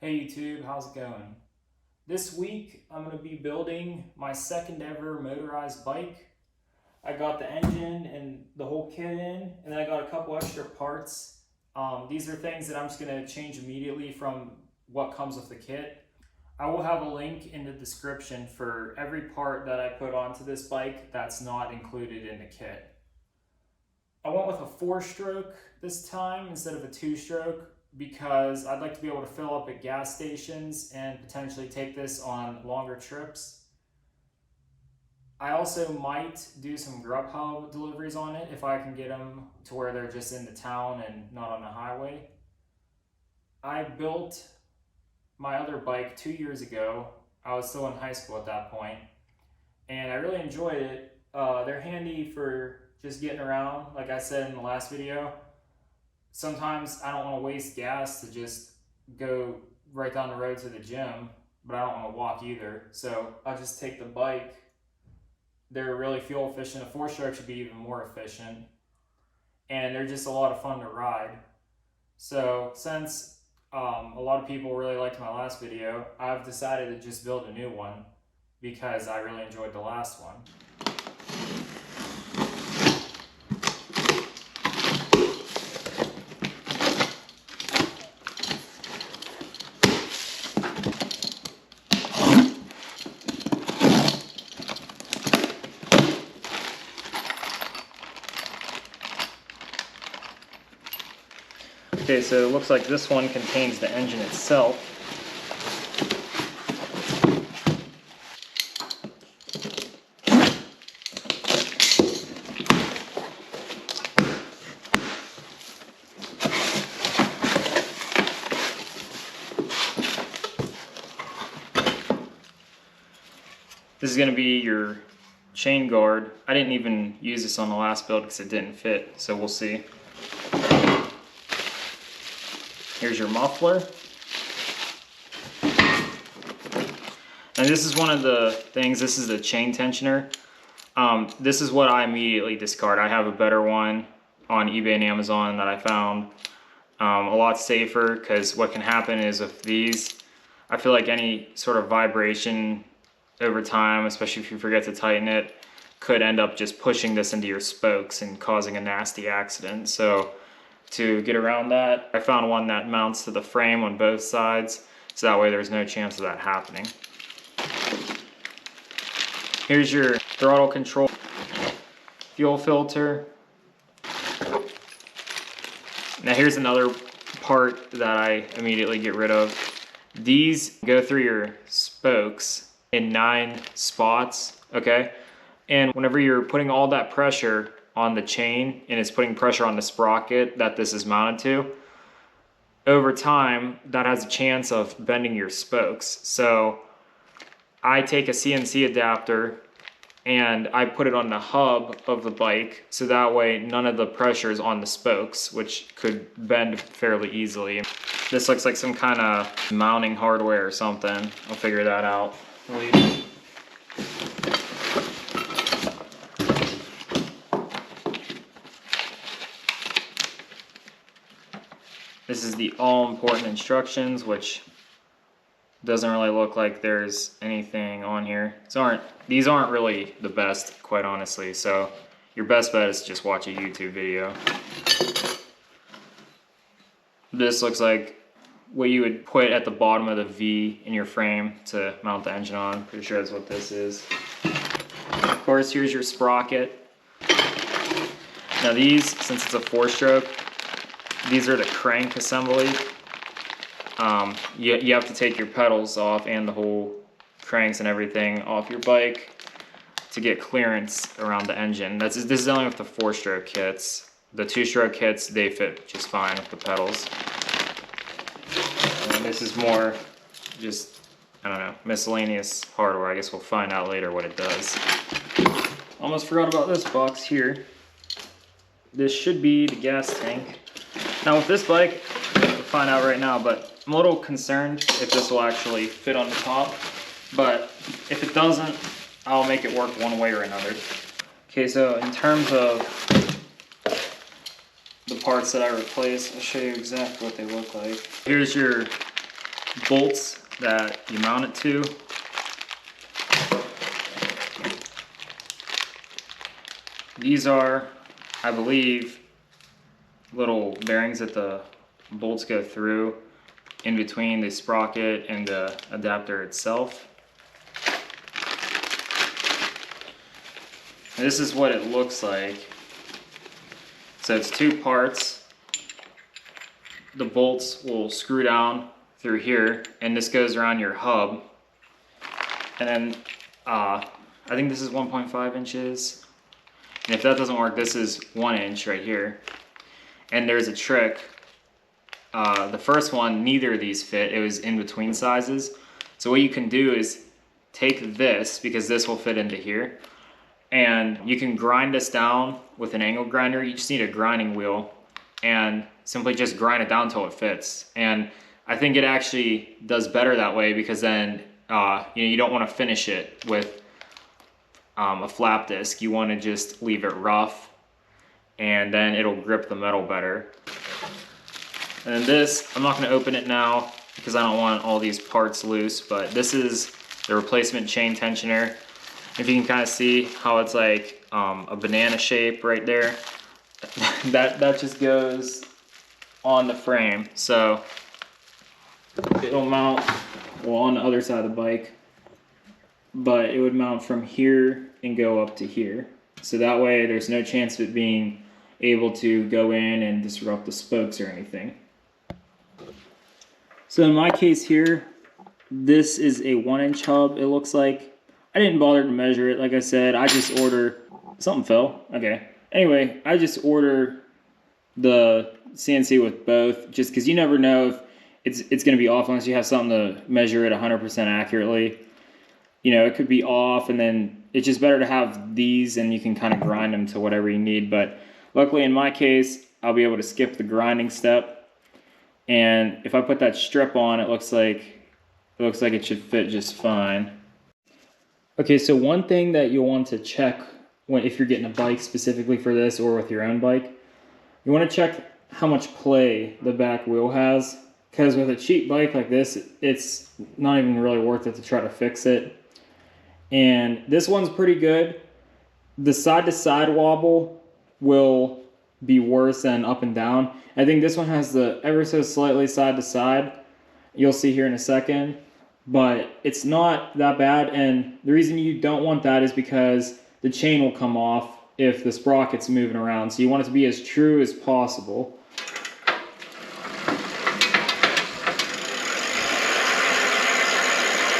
Hey YouTube, how's it going? This week I'm going to be building my second ever motorized bike. I got the engine and the whole kit in, and then I got a couple extra parts. These are things that I'm just going to change immediately from what comes with the kit. I will have a link in the description for every part that I put onto this bike that's not included in the kit. I went with a 4-stroke this time instead of a 2-stroke because I'd like to be able to fill up at gas stations and potentially take this on longer trips. I also might do some Grubhub deliveries on it if I can get them to where they're just in the town and not on the highway. I built my other bike 2 years ago. I was still in high school at that point, and I really enjoyed it. They're handy for just getting around, like I said in the last video. Sometimes I don't want to waste gas to just go right down the road to the gym, but I don't want to walk either. So I'll just take the bike. They're really fuel efficient. A 4-stroke should be even more efficient. And they're just a lot of fun to ride. So since a lot of people really liked my last video, I've decided to just build a new one because I really enjoyed the last one. Okay, so it looks like this one contains the engine itself. This is going to be your chain guard. I didn't even use this on the last build because it didn't fit, so we'll see. Here's your muffler. And this is one of the things, this is the chain tensioner. This is what I immediately discard. I have a better one on eBay and Amazon that I found. A lot safer, because what can happen is with these, I feel like any sort of vibration over time, especially if you forget to tighten it, could end up just pushing this into your spokes and causing a nasty accident. So to get around that, I found one that mounts to the frame on both sides, so that way there's no chance of that happening. Here's your throttle control, fuel filter. Now here's another part that I immediately get rid of. These go through your spokes in 9 spots, okay? And whenever you're putting all that pressure on the chain and it's putting pressure on the sprocket that this is mounted to, over time that has a chance of bending your spokes. So I take a CNC adapter and I put it on the hub of the bike, so that way none of the pressure is on the spokes, which could bend fairly easily. This looks like some kind of mounting hardware or something. I'll figure that out later. This is the all-important instructions, which doesn't really look like there's anything on here. These aren't really the best, quite honestly, so your best bet is to just watch a YouTube video. This looks like what you would put at the bottom of the V in your frame to mount the engine on. Pretty sure that's what this is. Of course, here's your sprocket. Now these, since it's a 4-stroke, these are the crank assembly. You have to take your pedals off and the whole cranks and everything off your bike to get clearance around the engine. This is only with the 4-stroke kits. The 2-stroke kits, they fit just fine with the pedals. And this is more just, I don't know, miscellaneous hardware. I guess we'll find out later what it does. Almost forgot about this box here. This should be the gas tank. Now with this bike, we'll find out right now, but I'm a little concerned if this will actually fit on the top, but if it doesn't, I'll make it work one way or another. Okay, so in terms of the parts that I replaced, I'll show you exactly what they look like. Here's your bolts that you mount it to. These are, I believe, little bearings that the bolts go through in between the sprocket and the adapter itself. And this is what it looks like. So it's two parts. The bolts will screw down through here, and this goes around your hub. And then I think this is 1.5 inches. And if that doesn't work, this is 1 inch right here. And there's a trick. The first one, neither of these fit. It was in between sizes. So what you can do is take this, because this will fit into here, and you can grind this down with an angle grinder. You just need a grinding wheel and simply just grind it down until it fits. And I think it actually does better that way, because then you don't want to finish it with a flap disc. You want to just leave it rough, and then it'll grip the metal better. And then this, I'm not going to open it now because I don't want all these parts loose, but this is the replacement chain tensioner. If you can kind of see how it's like a banana shape right there, that just goes on the frame. So it'll mount, well, on the other side of the bike, but it would mount from here and go up to here. So that way there's no chance of it being able to go in and disrupt the spokes or anything. So in my case here, this is a 1 inch hub, it looks like. I didn't bother to measure it, like I said. I just order, something fell, okay. Anyway, I just order the CNC with both, just because you never know if it's going to be off unless you have something to measure it 100% accurately. You know, it could be off, and then it's just better to have these, and you can kind of grind them to whatever you need. But luckily in my case, I'll be able to skip the grinding step. And if I put that strip on, it looks like it should fit just fine. Okay, so one thing that you'll want to check if you're getting a bike specifically for this, or with your own bike, you want to check how much play the back wheel has, because with a cheap bike like this, it's not even really worth it to try to fix it. And this one's pretty good. The side-to-side wobble will be worse than up and down. I think this one has the ever so slightly side-to-side. You'll see here in a second. But it's not that bad, and the reason you don't want that is because the chain will come off if the sprocket's moving around. So you want it to be as true as possible.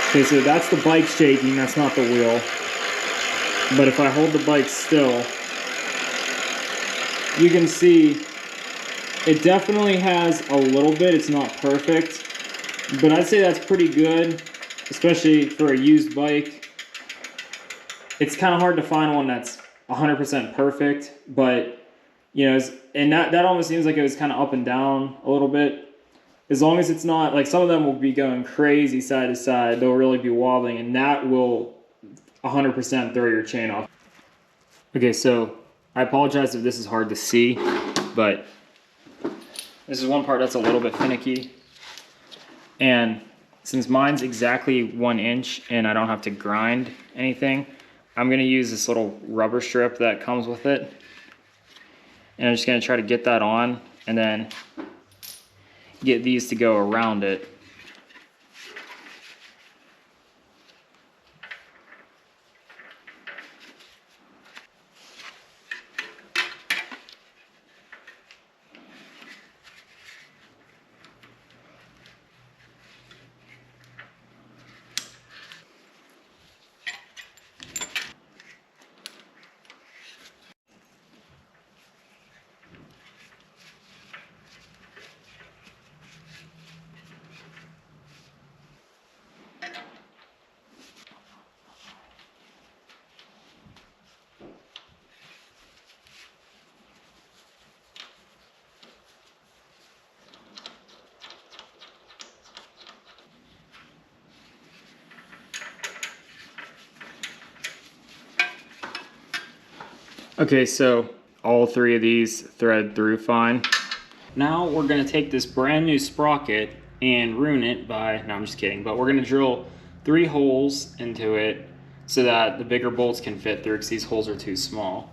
Okay, so that's the bike shaking, that's not the wheel. But if I hold the bike still, you can see it definitely has a little bit. It's not perfect, but I'd say that's pretty good, especially for a used bike. It's kind of hard to find one that's 100% perfect, but you know, and that almost seems like it was kind of up and down a little bit. As long as it's not, like some of them will be going crazy side to side, they'll really be wobbling, and that will 100% throw your chain off. Okay, so I apologize if this is hard to see, but this is one part that's a little bit finicky. And since mine's exactly 1 inch and I don't have to grind anything, I'm gonna use this little rubber strip that comes with it. And I'm just gonna try to get that on and then get these to go around it. Okay, so all three of these thread through fine. Now we're gonna take this brand new sprocket and ruin it by, no, I'm just kidding, but we're gonna drill 3 holes into it so that the bigger bolts can fit through because these holes are too small.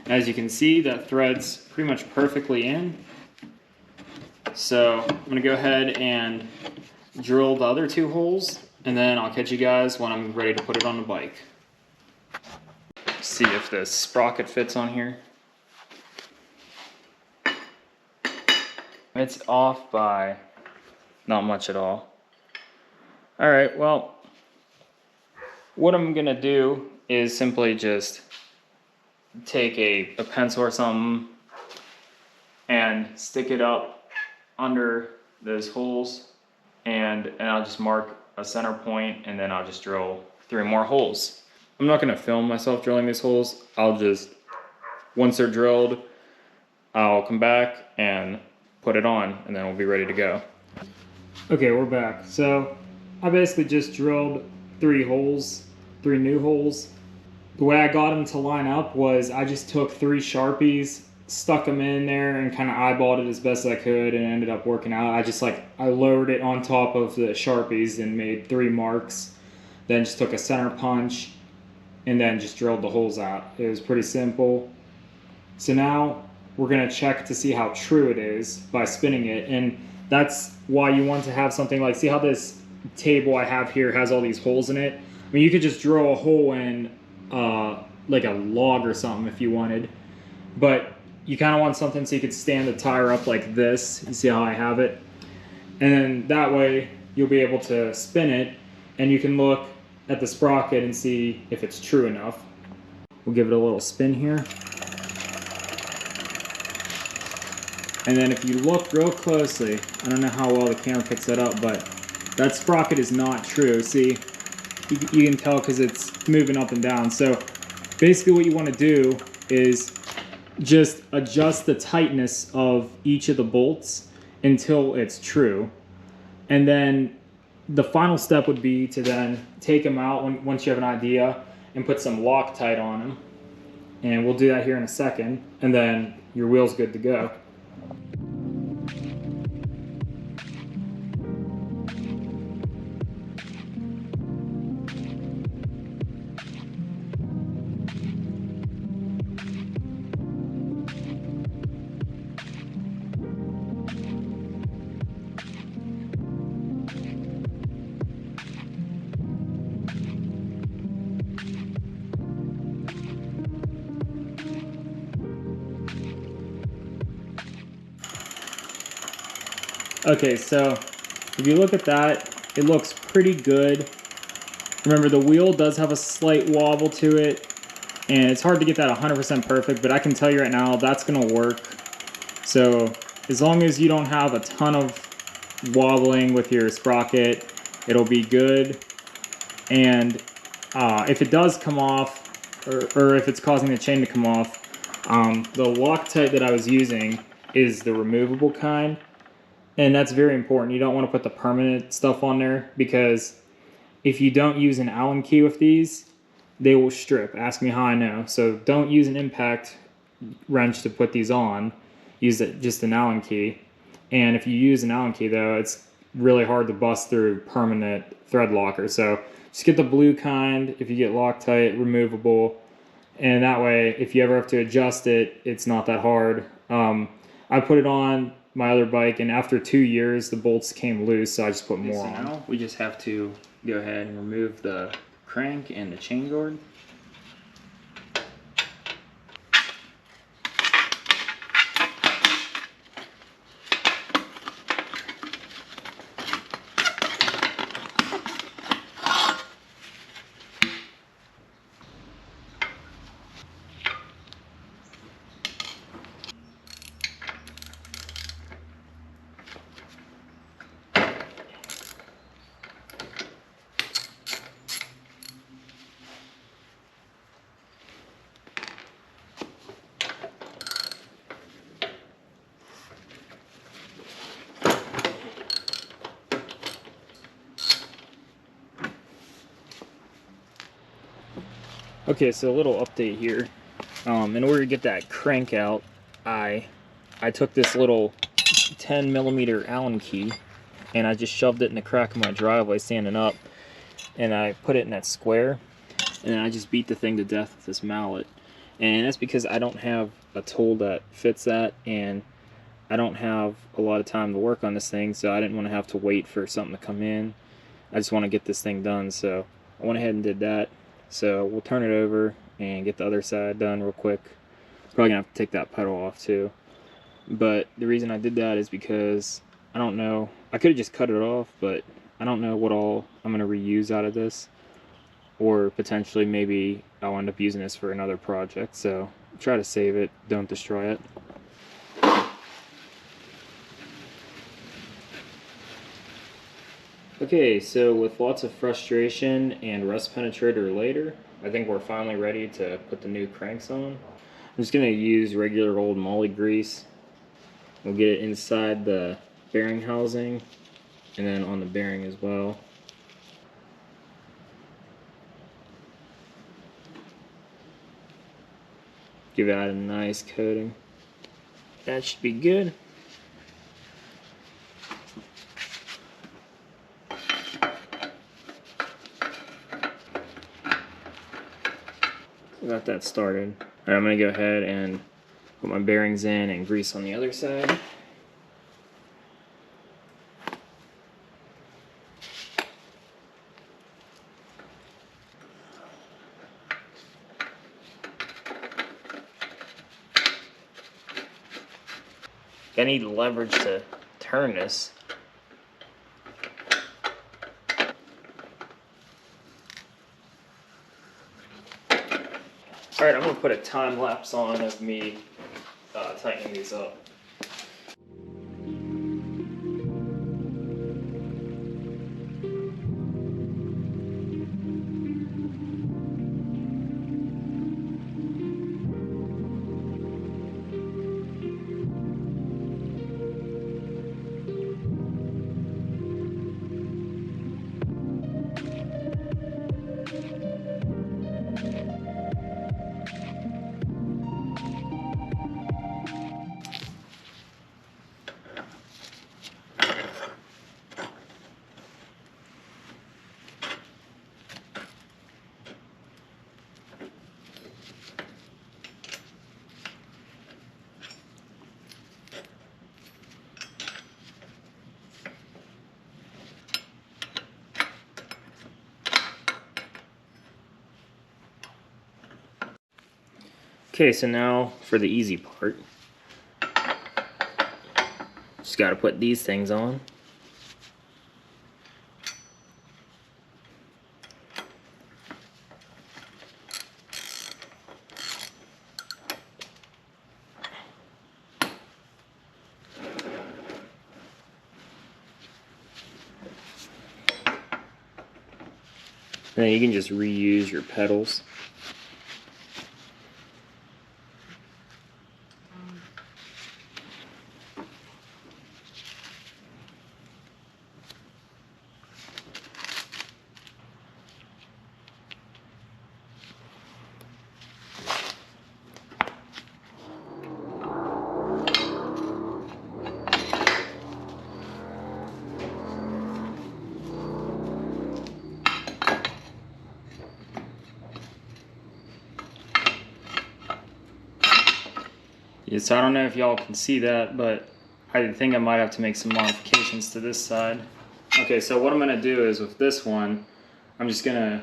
As you can see, that threads pretty much perfectly in. So I'm gonna go ahead and drill the other 2 holes, and then I'll catch you guys when I'm ready to put it on the bike. See if the sprocket fits on here. It's off by not much at all. All right, well, what I'm gonna do is simply just take a pencil or something and stick it up under those holes, and I'll just mark a center point, and then I'll just drill 3 more holes. I'm not gonna film myself drilling these holes. I'll just, once they're drilled, I'll come back and put it on, and then we'll be ready to go. Okay, we're back. So I basically just drilled 3 holes, 3 new holes. The way I got them to line up was I just took 3 Sharpies, stuck them in there, and kind of eyeballed it as best as I could, and it ended up working out. I lowered it on top of the Sharpies and made 3 marks, then just took a center punch, and then just drilled the holes out. It was pretty simple. So now we're gonna check to see how true it is by spinning it, and that's why you want to have something like, see how this table I have here has all these holes in it? I mean, you could just drill a hole in like a log or something if you wanted, but you kind of want something so you could stand the tire up like this. You see how I have it? And then that way you'll be able to spin it, and you can look at the sprocket and see if it's true enough. We'll give it a little spin here. And then if you look real closely, I don't know how well the camera picks that up, but that sprocket is not true. See, you can tell because it's moving up and down. So basically what you want to do is just adjust the tightness of each of the bolts until it's true. And then the final step would be to then take them out once you have an idea and put some Loctite on them. And we'll do that here in a second, and then your wheel's good to go. Okay, so if you look at that, it looks pretty good. Remember, the wheel does have a slight wobble to it, and it's hard to get that 100% perfect, but I can tell you right now, that's gonna work. So as long as you don't have a ton of wobbling with your sprocket, it'll be good. And if it does come off, or if it's causing the chain to come off, the Loctite that I was using is the removable kind. And that's very important. You don't want to put the permanent stuff on there, because if you don't use an Allen key with these, they will strip. Ask me how I know. So don't use an impact wrench to put these on. Use just an Allen key. And if you use an Allen key, though, it's really hard to bust through permanent thread locker. So just get the blue kind. If you get Loctite, removable. And that way, if you ever have to adjust it, it's not that hard. I put it on my other bike, and after 2 years the bolts came loose, so I just put more on. Now we just have to go ahead and remove the crank and the chain guard. Okay, so a little update here. In order to get that crank out, I took this little 10mm Allen key and I just shoved it in the crack of my driveway standing up, and I put it in that square, and then I just beat the thing to death with this mallet. And that's because I don't have a tool that fits that, and I don't have a lot of time to work on this thing, so I didn't want to have to wait for something to come in. I just want to get this thing done, so I went ahead and did that. So we'll turn it over and get the other side done real quick. Probably gonna have to take that pedal off too. But the reason I did that is because I don't know, I could have just cut it off, but I don't know what all I'm gonna reuse out of this, or potentially maybe I'll end up using this for another project. So try to save it, don't destroy it. Okay, so with lots of frustration and rust penetrator later, I think we're finally ready to put the new cranks on. I'm just going to use regular old moly grease. We'll get it inside the bearing housing and then on the bearing as well. Give that a nice coating. That should be good. Got that started. Alright, I'm going to go ahead and put my bearings in and grease on the other side. I need leverage to turn this. Alright, I'm going to put a time lapse on of me tightening these up. Okay, so now for the easy part. Just got to put these things on. And then you can just reuse your pedals. So I don't know if y'all can see that, but I think I might have to make some modifications to this side. Okay, so what I'm going to do is with this one, I'm just going to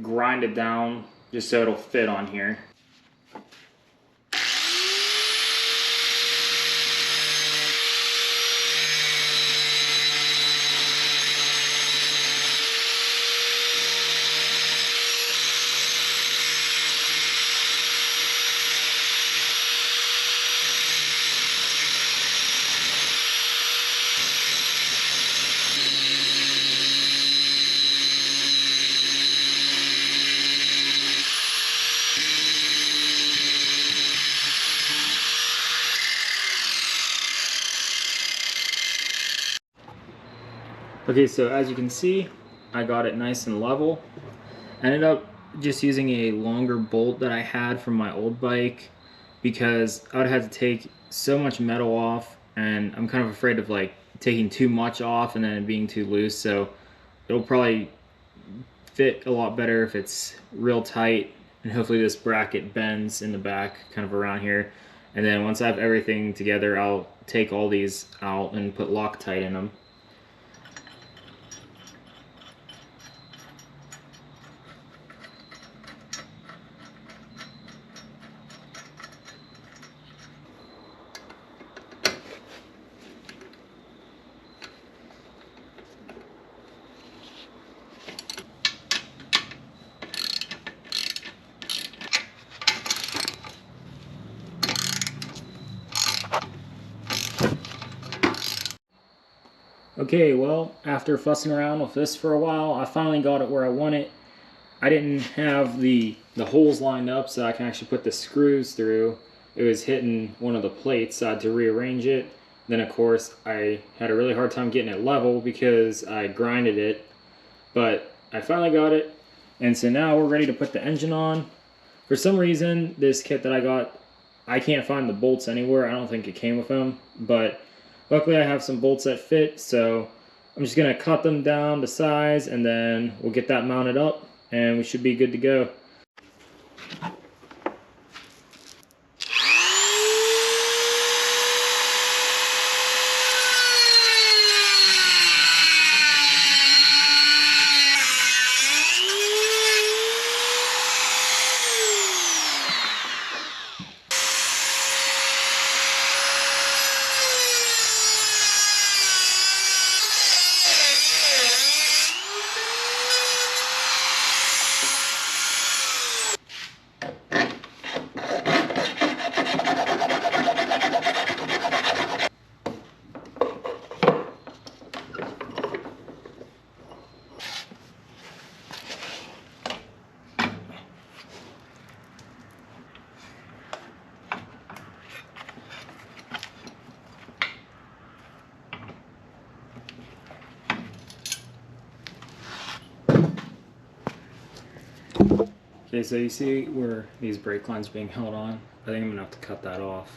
grind it down just so it'll fit on here. Okay, so as you can see, I got it nice and level. I ended up just using a longer bolt that I had from my old bike because I would have to take so much metal off, and I'm kind of afraid of like taking too much off and then it being too loose. So it'll probably fit a lot better if it's real tight, and hopefully this bracket bends in the back kind of around here. And then once I have everything together, I'll take all these out and put Loctite in them. Okay, well, after fussing around with this for a while, I finally got it where I want it. I didn't have the holes lined up so I can actually put the screws through. It was hitting one of the plates, so I had to rearrange it. Then of course I had a really hard time getting it level because I grinded it, but I finally got it. And so now we're ready to put the engine on. For some reason, this kit that I got, I can't find the bolts anywhere. I don't think it came with them, but luckily I have some bolts that fit, so I'm just gonna cut them down to size and then we'll get that mounted up and we should be good to go. Okay, so you see where these brake lines being held on? I think I'm gonna have to cut that off.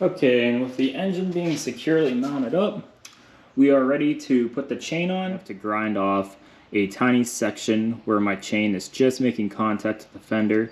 Okay, and with the engine being securely mounted up, we are ready to put the chain on. I have to grind off a tiny section where my chain is just making contact with the fender.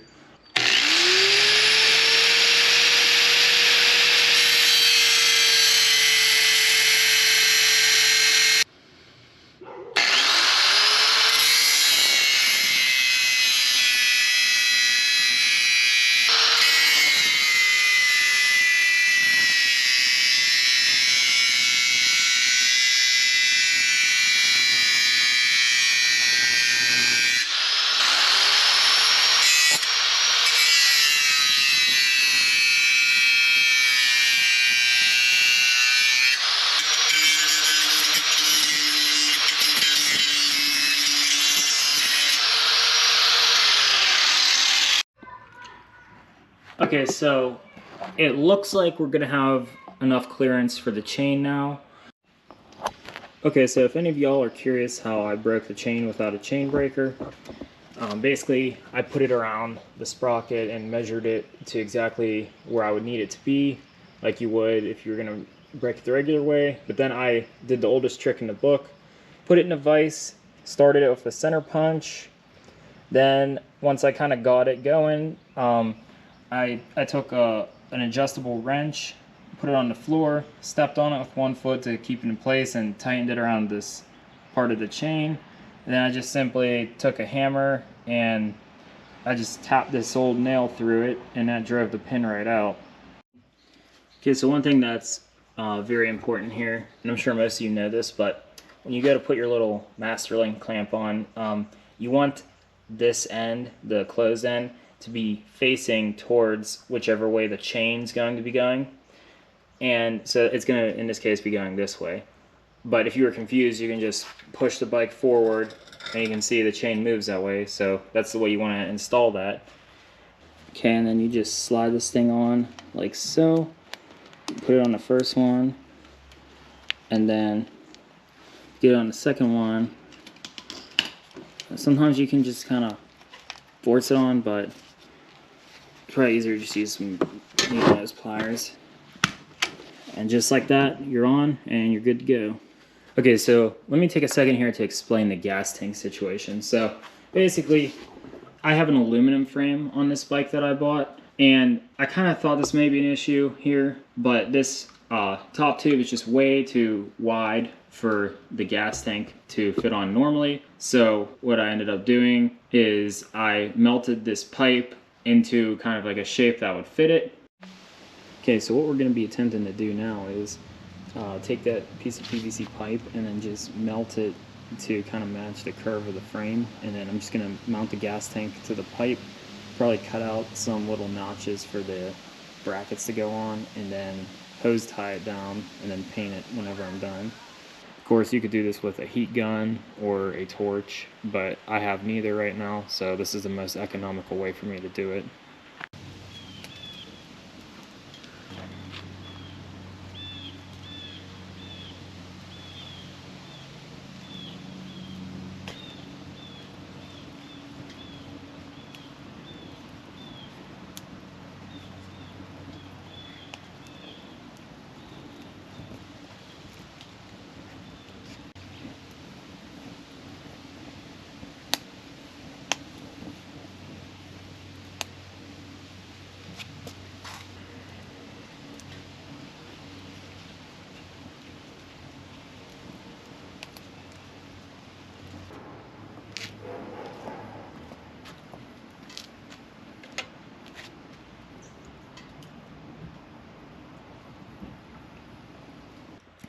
Okay, so it looks like we're gonna have enough clearance for the chain now. Okay, so if any of y'all are curious how I broke the chain without a chain breaker, basically I put it around the sprocket and measured it to exactly where I would need it to be, like you would if you were gonna break it the regular way. But then I did the oldest trick in the book, put it in a vise, started it with a center punch. Then once I kind of got it going, I took an adjustable wrench, put it on the floor, stepped on it with one foot to keep it in place, and tightened it around this part of the chain. And then I just simply took a hammer and I just tapped this old nail through it, and that drove the pin right out. Okay, so one thing that's very important here, and I'm sure most of you know this, but when you go to put your little master link clamp on, you want this end, the closed end, to be facing towards whichever way the chain's going to be going. And so it's going to, in this case, be going this way. But if you were confused, you can just push the bike forward and you can see the chain moves that way. So that's the way you want to install that. Okay, and then you just slide this thing on like so. Put it on the first one, and then get it on the second one. Sometimes you can just kind of force it on, but it's probably easier to just use some nose pliers. And just like that, you're on and you're good to go. Okay, so let me take a second here to explain the gas tank situation. So basically, I have an aluminum frame on this bike that I bought, and I kind of thought this may be an issue here, but this top tube is just way too wide for the gas tank to fit on normally. So what I ended up doing is I melted this pipe into kind of like a shape that would fit it. Okay, so what we're going to be attempting to do now is take that piece of PVC pipe and then just melt it to kind of match the curve of the frame, and then I'm just going to mount the gas tank to the pipe, probably cut out some little notches for the brackets to go on, and then hose tie it down and then paint it whenever I'm done. Of course, you could do this with a heat gun or a torch, but I have neither right now, so this is the most economical way for me to do it.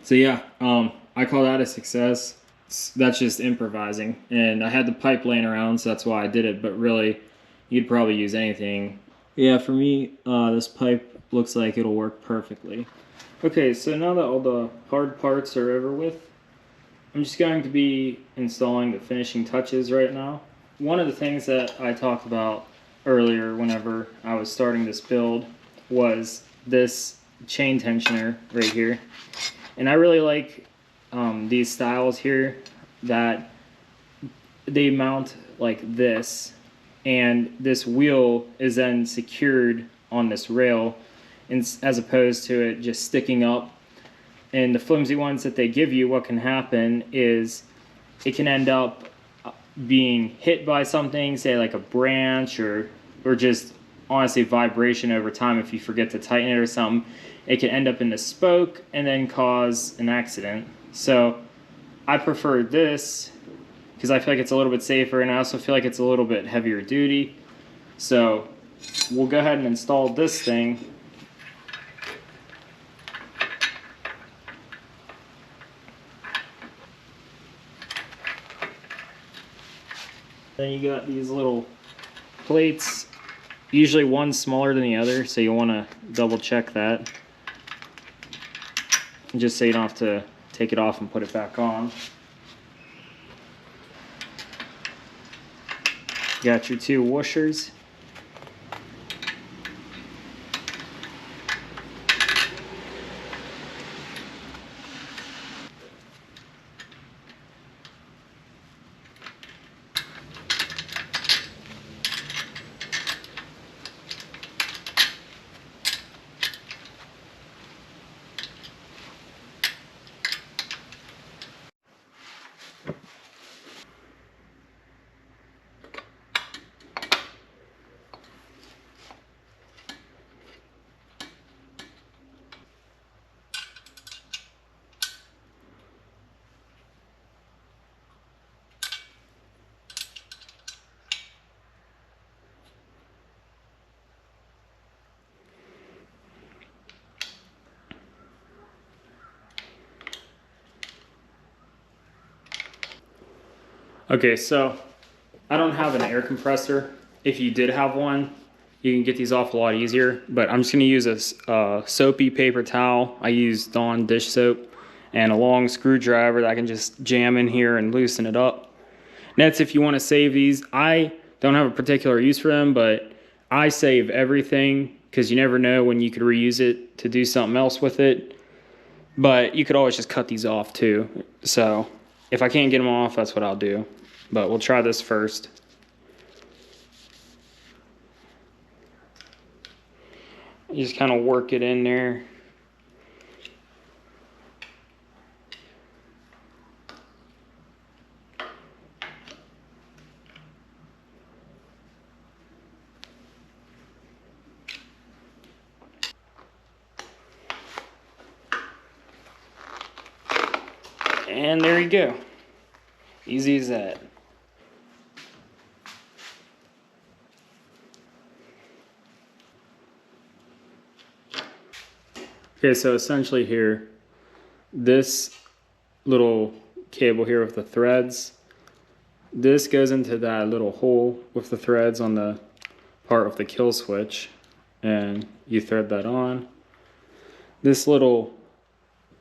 So yeah, I call that a success. That's just improvising, and I had the pipe laying around, so that's why I did it, but really, you'd probably use anything. Yeah, for me, this pipe looks like it'll work perfectly. Okay, so now that all the hard parts are over with, I'm just going to be installing the finishing touches right now. One of the things that I talked about earlier whenever I was starting this build was this chain tensioner right here. And I really like these styles here that they mount like this, and this wheel is then secured on this rail, as opposed to it just sticking up. And the flimsy ones that they give you, what can happen is it can end up being hit by something, say like a branch or just honestly vibration over time. If you forget to tighten it or something, it can end up in the spoke and then cause an accident. So I prefer this because I feel like it's a little bit safer, and I also feel like it's a little bit heavier duty. So we'll go ahead and install this thing. Then you got these little plates, usually one's smaller than the other, so you want to double check that. Just so you don't have to take it off and put it back on. You got your two washers. Okay, so I don't have an air compressor. If you did have one, you can get these off a lot easier, but I'm just gonna use a soapy paper towel. I use Dawn dish soap, and a long screwdriver that I can just jam in here and loosen it up. And that's if you want to save these. I don't have a particular use for them, but I save everything because you never know when you could reuse it to do something else with it. But you could always just cut these off too. So if I can't get them off, that's what I'll do. But we'll try this first. You just kind of work it in there. And there you go. Easy as that. Okay, so essentially here, this little cable here with the threads, this goes into that little hole with the threads on the part of the kill switch, and you thread that on. This little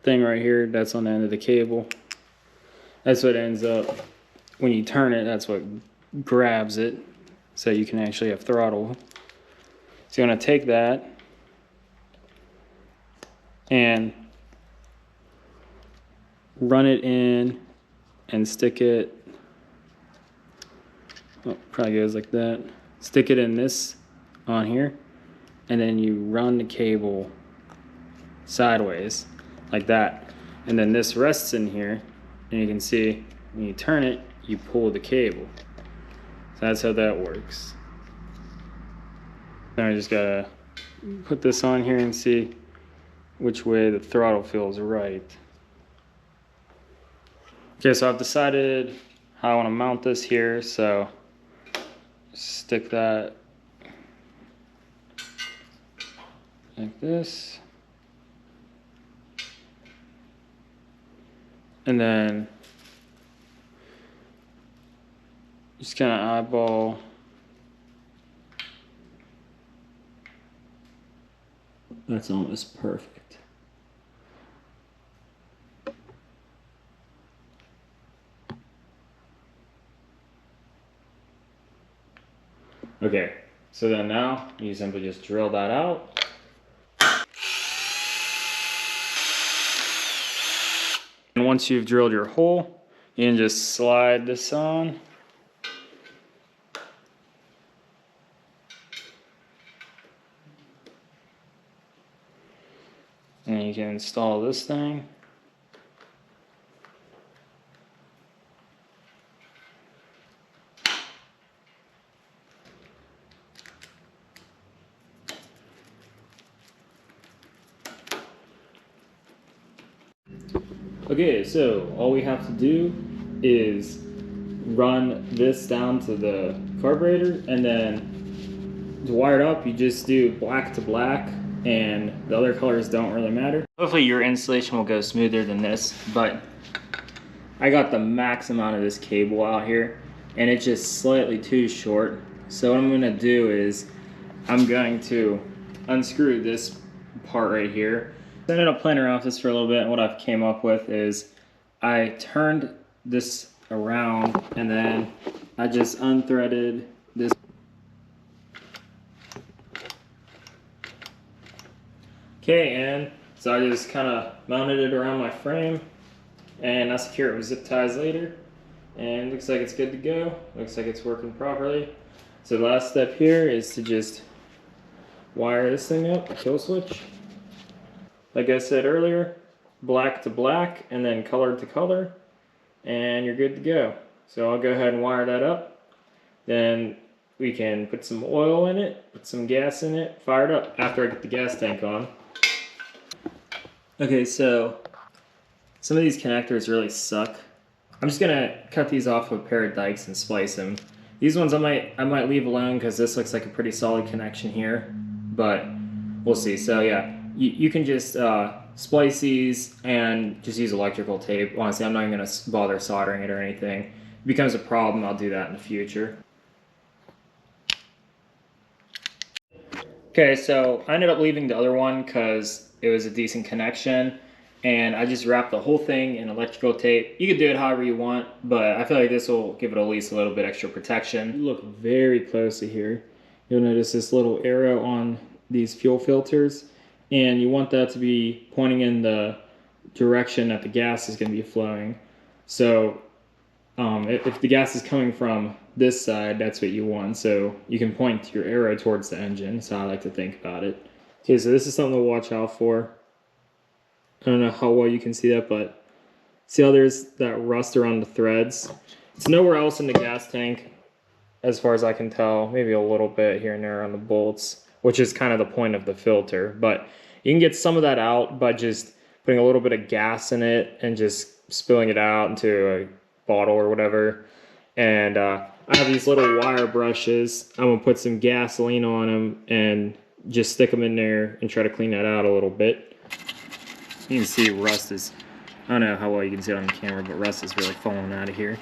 thing right here, that's on the end of the cable. That's what ends up, when you turn it, that's what grabs it, so you can actually have throttle. So you're gonna take that and run it in and stick it, oh, probably goes like that. Stick it in this on here, and then you run the cable sideways like that. And then this rests in here, and you can see when you turn it, you pull the cable. So that's how that works. Now I just gotta put this on here and see which way the throttle feels right. Okay, so I've decided how I want to mount this here, so stick that like this, and then just kind of eyeball that's almost perfect. Okay, so then now you simply just drill that out. And once you've drilled your hole, you can just slide this on. And you can install this thing. Okay, so all we have to do is run this down to the carburetor, and then to wire it up, you just do black to black, and the other colors don't really matter. Hopefully your installation will go smoother than this, but I got the max amount of this cable out here, and it's just slightly too short. So what I'm gonna do is I'm going to unscrew this part right here. I ended up playing around with this for a little bit, and what I've came up with is I turned this around, and then I just unthreaded this. Okay, and so I just kind of mounted it around my frame, and I secure it with zip ties later, and looks like it's good to go. Looks like it's working properly. So the last step here is to just wire this thing up, the kill switch. Like I said earlier, black to black and then color to color, and you're good to go. So I'll go ahead and wire that up. Then we can put some oil in it, put some gas in it, fire it up after I get the gas tank on. Okay, so some of these connectors really suck. I'm just gonna cut these off with a pair of dikes and splice them. These ones I might leave alone because this looks like a pretty solid connection here, but we'll see. So yeah, you can just splice these and just use electrical tape. Honestly, I'm not even gonna bother soldering it or anything. If it becomes a problem, I'll do that in the future. Okay, so I ended up leaving the other one because it was a decent connection, and I just wrapped the whole thing in electrical tape. You could do it however you want, but I feel like this will give it at least a little bit extra protection. You look very closely here. You'll notice this little arrow on these fuel filters, and you want that to be pointing in the direction that the gas is going to be flowing. So if the gas is coming from this side, that's what you want. So you can point your arrow towards the engine. So I like to think about it. Okay, so this is something to watch out for. I don't know how well you can see that, but see how there's that rust around the threads? It's nowhere else in the gas tank, as far as I can tell. Maybe a little bit here and there on the bolts, which is kind of the point of the filter. But you can get some of that out by just putting a little bit of gas in it and just spilling it out into a bottle or whatever. And I have these little wire brushes. I'm gonna put some gasoline on them and just stick them in there and try to clean that out a little bit. You can see rust is, I don't know how well you can see it on the camera, but rust is really falling out of here.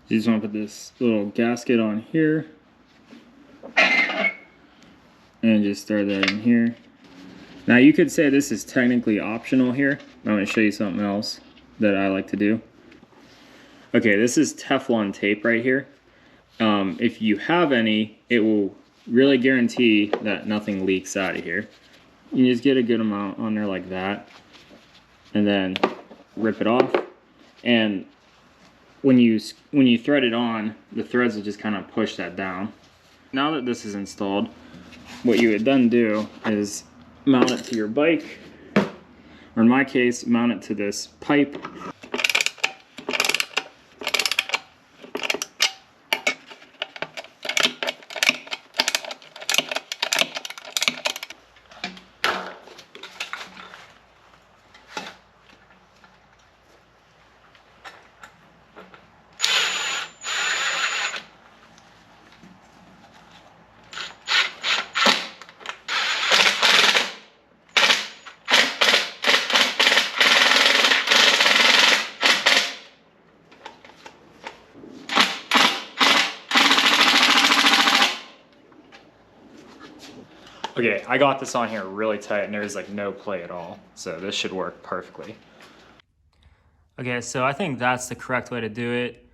You just want to put this little gasket on here and just throw that in here. Now you could say this is technically optional here. I'm going to show you something else that I like to do. Okay, this is Teflon tape right here. If you have any, it will really guarantee that nothing leaks out of here. You just get a good amount on there like that, and then rip it off. And when you thread it on, the threads will just kind of push that down. Now that this is installed, what you would then do is mount it to your bike, or in my case, mount it to this pipe. Okay, I got this on here really tight and there's like no play at all. So this should work perfectly. Okay, so I think that's the correct way to do it.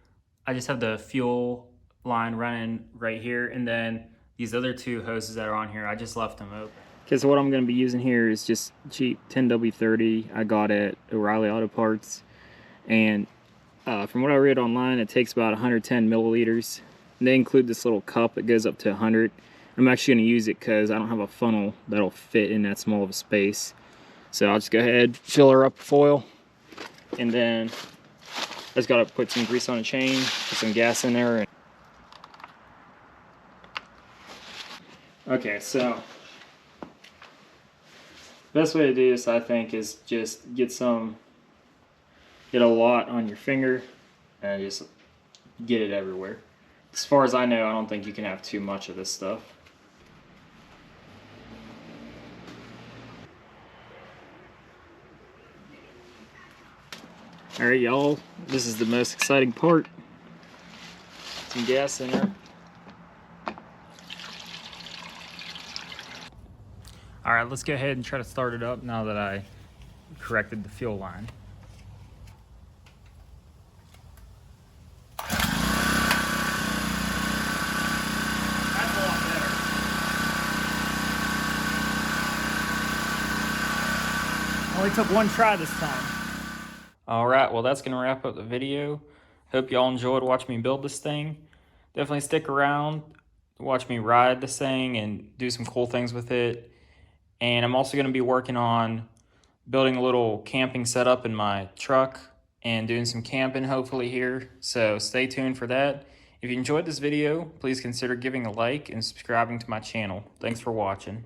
I just have the fuel line running right here, and then these other two hoses that are on here, I just left them open. Okay, so what I'm gonna be using here is just cheap 10W30 I got at O'Reilly Auto Parts. And from what I read online, it takes about 110 milliliters. And they include this little cup that goes up to 100. I'm actually going to use it because I don't have a funnel that'll fit in that small of a space. So I'll just go ahead, fill her up with oil, and then I just got to put some grease on the chain, put some gas in there. Okay, so best way to do this, I think, is just get a lot on your finger and just get it everywhere. As far as I know, I don't think you can have too much of this stuff. Alright y'all, this is the most exciting part. Some gas in there. Alright, let's go ahead and try to start it up now that I corrected the fuel line. That's a lot better. Only took one try this time. Alright, well that's going to wrap up the video. Hope y'all enjoyed watching me build this thing. Definitely stick around, watch me ride this thing and do some cool things with it. And I'm also going to be working on building a little camping setup in my truck and doing some camping hopefully here. So stay tuned for that. If you enjoyed this video, please consider giving a like and subscribing to my channel. Thanks for watching.